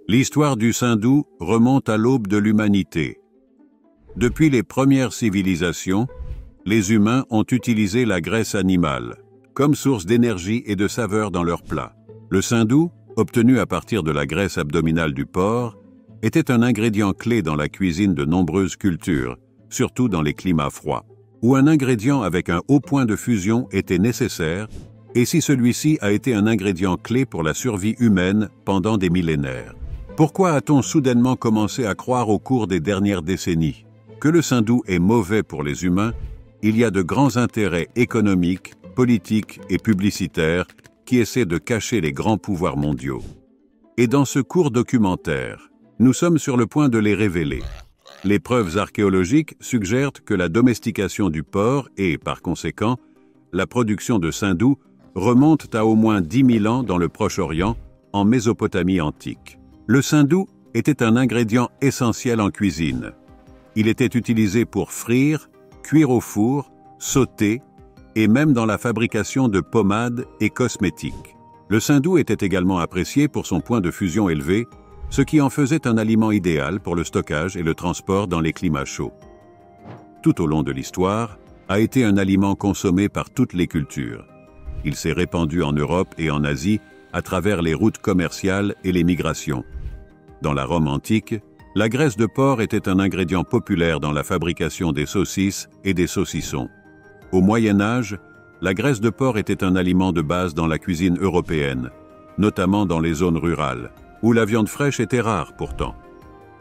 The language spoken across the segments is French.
L'histoire du saindoux remonte à l'aube de l'humanité. Depuis les premières civilisations, les humains ont utilisé la graisse animale comme source d'énergie et de saveur dans leurs plats. Le saindoux, obtenu à partir de la graisse abdominale du porc, était un ingrédient clé dans la cuisine de nombreuses cultures, surtout dans les climats froids, où un ingrédient avec un haut point de fusion était nécessaire, et si celui-ci a été un ingrédient clé pour la survie humaine pendant des millénaires. Pourquoi a-t-on soudainement commencé à croire au cours des dernières décennies que le saindoux est mauvais pour les humains? Il y a de grands intérêts économiques, politiques et publicitaires qui essaient de cacher les grands pouvoirs mondiaux. Et dans ce court documentaire, nous sommes sur le point de les révéler. Les preuves archéologiques suggèrent que la domestication du porc et, par conséquent, la production de saindoux remontent à au moins 10 000 ans dans le Proche-Orient, en Mésopotamie antique. Le saindoux était un ingrédient essentiel en cuisine. Il était utilisé pour frire, cuire au four, sauter, et même dans la fabrication de pommades et cosmétiques. Le saindoux était également apprécié pour son point de fusion élevé, ce qui en faisait un aliment idéal pour le stockage et le transport dans les climats chauds. Tout au long de l'histoire, a été un aliment consommé par toutes les cultures. Il s'est répandu en Europe et en Asie à travers les routes commerciales et les migrations. Dans la Rome antique, la graisse de porc était un ingrédient populaire dans la fabrication des saucisses et des saucissons. Au Moyen Âge, la graisse de porc était un aliment de base dans la cuisine européenne, notamment dans les zones rurales, où la viande fraîche était rare pourtant.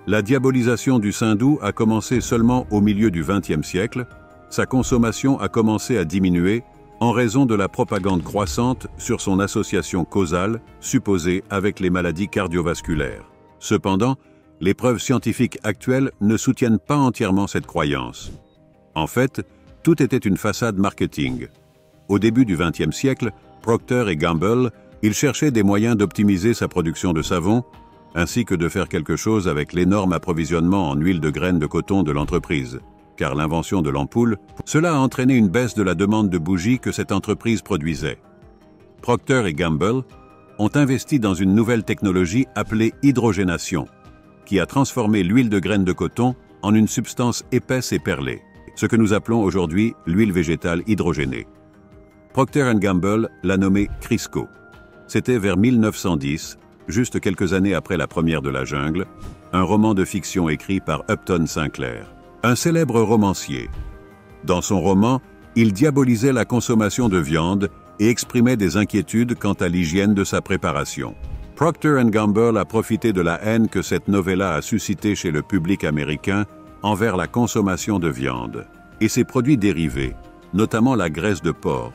La diabolisation du saindoux a commencé seulement au milieu du XXe siècle. Sa consommation a commencé à diminuer en raison de la propagande croissante sur son association causale supposée avec les maladies cardiovasculaires. Cependant, les preuves scientifiques actuelles ne soutiennent pas entièrement cette croyance. En fait, tout était une façade marketing. Au début du XXe siècle, Procter & Gamble, il cherchait des moyens d'optimiser sa production de savon, ainsi que de faire quelque chose avec l'énorme approvisionnement en huile de graines de coton de l'entreprise. Car l'invention de l'ampoule, cela a entraîné une baisse de la demande de bougies que cette entreprise produisait. Procter & Gamble ont investi dans une nouvelle technologie appelée hydrogénation, qui a transformé l'huile de graines de coton en une substance épaisse et perlée, ce que nous appelons aujourd'hui l'huile végétale hydrogénée. Procter & Gamble l'a nommé Crisco. C'était vers 1910, juste quelques années après La Première de la Jungle, un roman de fiction écrit par Upton Sinclair, un célèbre romancier. Dans son roman, il diabolisait la consommation de viande et exprimait des inquiétudes quant à l'hygiène de sa préparation. Procter & Gamble a profité de la haine que cette novella a suscitée chez le public américain envers la consommation de viande et ses produits dérivés, notamment la graisse de porc.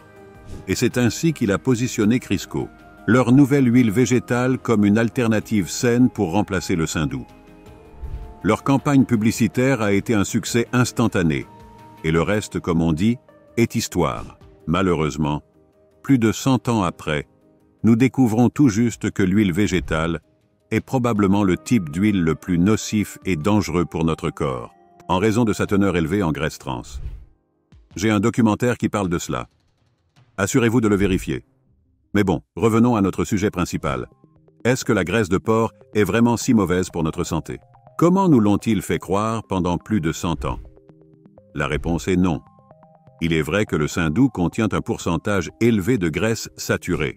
Et c'est ainsi qu'il a positionné Crisco, leur nouvelle huile végétale, comme une alternative saine pour remplacer le saindoux. Leur campagne publicitaire a été un succès instantané, et le reste, comme on dit, est histoire. Malheureusement, plus de 100 ans après, nous découvrons tout juste que l'huile végétale est probablement le type d'huile le plus nocif et dangereux pour notre corps, en raison de sa teneur élevée en graisse trans. J'ai un documentaire qui parle de cela. Assurez-vous de le vérifier. Mais bon, revenons à notre sujet principal. Est-ce que la graisse de porc est vraiment si mauvaise pour notre santé? Comment nous l'ont-ils fait croire pendant plus de 100 ans? La réponse est non. Il est vrai que le saindoux contient un pourcentage élevé de graisses saturées.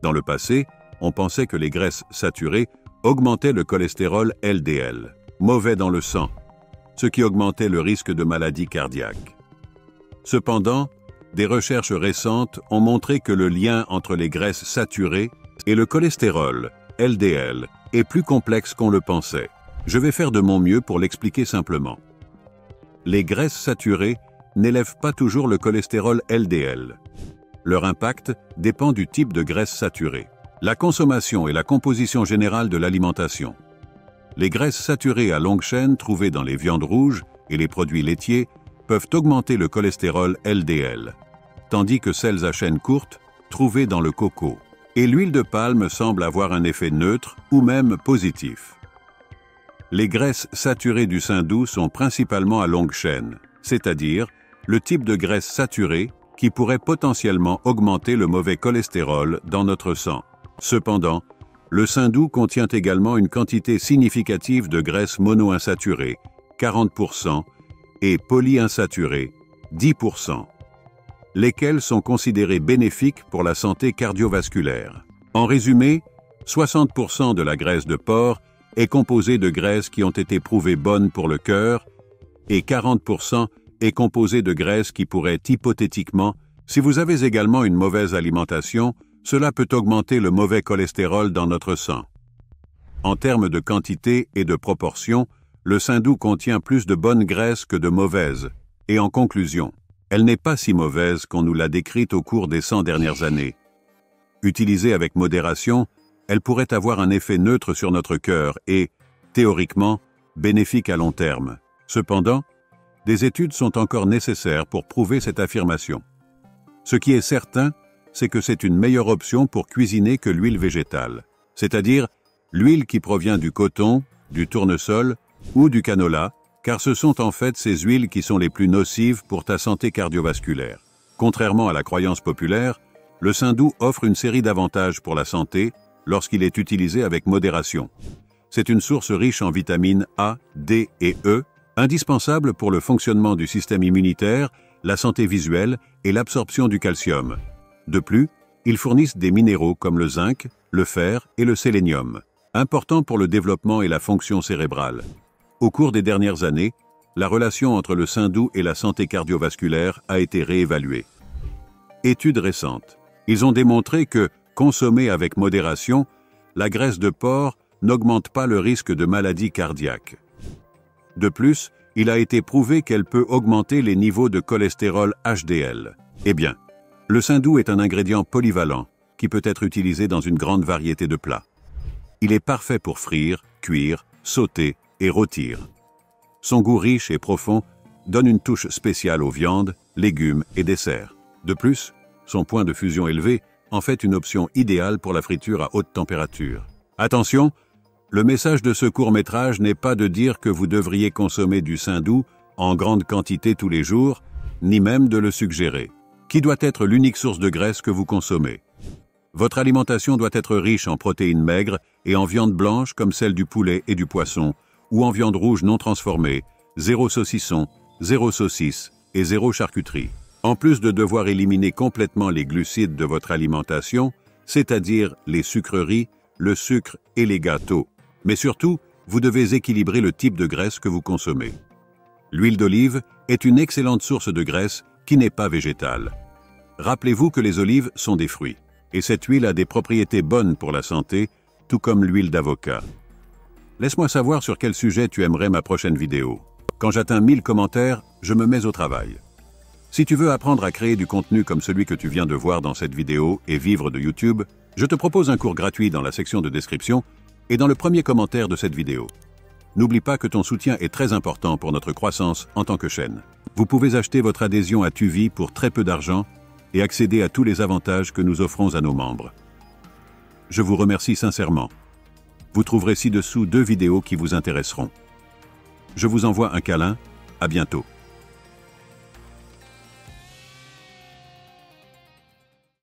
Dans le passé, on pensait que les graisses saturées augmentaient le cholestérol LDL, mauvais dans le sang, ce qui augmentait le risque de maladies cardiaques. Cependant, des recherches récentes ont montré que le lien entre les graisses saturées et le cholestérol, LDL, est plus complexe qu'on le pensait. Je vais faire de mon mieux pour l'expliquer simplement. Les graisses saturées n'élèvent pas toujours le cholestérol LDL. Leur impact dépend du type de graisse saturée, la consommation et la composition générale de l'alimentation. Les graisses saturées à longue chaîne trouvées dans les viandes rouges et les produits laitiers peuvent augmenter le cholestérol LDL, tandis que celles à chaîne courte, trouvées dans le coco. Et l'huile de palme semble avoir un effet neutre ou même positif. Les graisses saturées du saindoux sont principalement à longue chaîne, c'est-à-dire le type de graisse saturée qui pourrait potentiellement augmenter le mauvais cholestérol dans notre sang. Cependant, le sein doux contient également une quantité significative de graisses monoinsaturées, 40%, et polyinsaturées, 10%, lesquelles sont considérées bénéfiques pour la santé cardiovasculaire. En résumé, 60% de la graisse de porc est composée de graisses qui ont été prouvées bonnes pour le cœur et 40% est composée de graisses qui pourraient hypothétiquement, si vous avez également une mauvaise alimentation, cela peut augmenter le mauvais cholestérol dans notre sang. En termes de quantité et de proportion, le sein doux contient plus de bonnes graisses que de mauvaises. Et en conclusion, elle n'est pas si mauvaise qu'on nous l'a décrite au cours des 100 dernières années. Utilisée avec modération, elle pourrait avoir un effet neutre sur notre cœur et, théoriquement, bénéfique à long terme. Cependant, des études sont encore nécessaires pour prouver cette affirmation. Ce qui est certain, c'est que c'est une meilleure option pour cuisiner que l'huile végétale, c'est-à-dire l'huile qui provient du coton, du tournesol ou du canola, car ce sont en fait ces huiles qui sont les plus nocives pour ta santé cardiovasculaire. Contrairement à la croyance populaire, le sein doux offre une série d'avantages pour la santé lorsqu'il est utilisé avec modération. C'est une source riche en vitamines A, D et E, indispensable pour le fonctionnement du système immunitaire, la santé visuelle et l'absorption du calcium. De plus, ils fournissent des minéraux comme le zinc, le fer et le sélénium, importants pour le développement et la fonction cérébrale. Au cours des dernières années, la relation entre le sein doux et la santé cardiovasculaire a été réévaluée. Études récentes. Ils ont démontré que, consommée avec modération, la graisse de porc n'augmente pas le risque de maladies cardiaques. De plus, il a été prouvé qu'elle peut augmenter les niveaux de cholestérol HDL. Eh bien, le sein doux est un ingrédient polyvalent qui peut être utilisé dans une grande variété de plats. Il est parfait pour frire, cuire, sauter et rôtir. Son goût riche et profond donne une touche spéciale aux viandes, légumes et desserts. De plus, son point de fusion élevé en fait une option idéale pour la friture à haute température. Attention, le message de ce court-métrage n'est pas de dire que vous devriez consommer du sein doux en grande quantité tous les jours, ni même de le suggérer. Qui doit être l'unique source de graisse que vous consommez? Votre alimentation doit être riche en protéines maigres et en viande blanche comme celle du poulet et du poisson, ou en viande rouge non transformée, 0 saucisson, 0 saucisse et 0 charcuterie. En plus de devoir éliminer complètement les glucides de votre alimentation, c'est-à-dire les sucreries, le sucre et les gâteaux. Mais surtout, vous devez équilibrer le type de graisse que vous consommez. L'huile d'olive est une excellente source de graisse qui n'est pas végétale. Rappelez-vous que les olives sont des fruits, et cette huile a des propriétés bonnes pour la santé, tout comme l'huile d'avocat. Laisse-moi savoir sur quel sujet tu aimerais ma prochaine vidéo. Quand j'atteins 1000 commentaires, je me mets au travail. Si tu veux apprendre à créer du contenu comme celui que tu viens de voir dans cette vidéo et vivre de YouTube, je te propose un cours gratuit dans la section de description et dans le premier commentaire de cette vidéo. N'oublie pas que ton soutien est très important pour notre croissance en tant que chaîne. Vous pouvez acheter votre adhésion à Tuvi pour très peu d'argent et accéder à tous les avantages que nous offrons à nos membres. Je vous remercie sincèrement. Vous trouverez ci-dessous 2 vidéos qui vous intéresseront. Je vous envoie un câlin, à bientôt.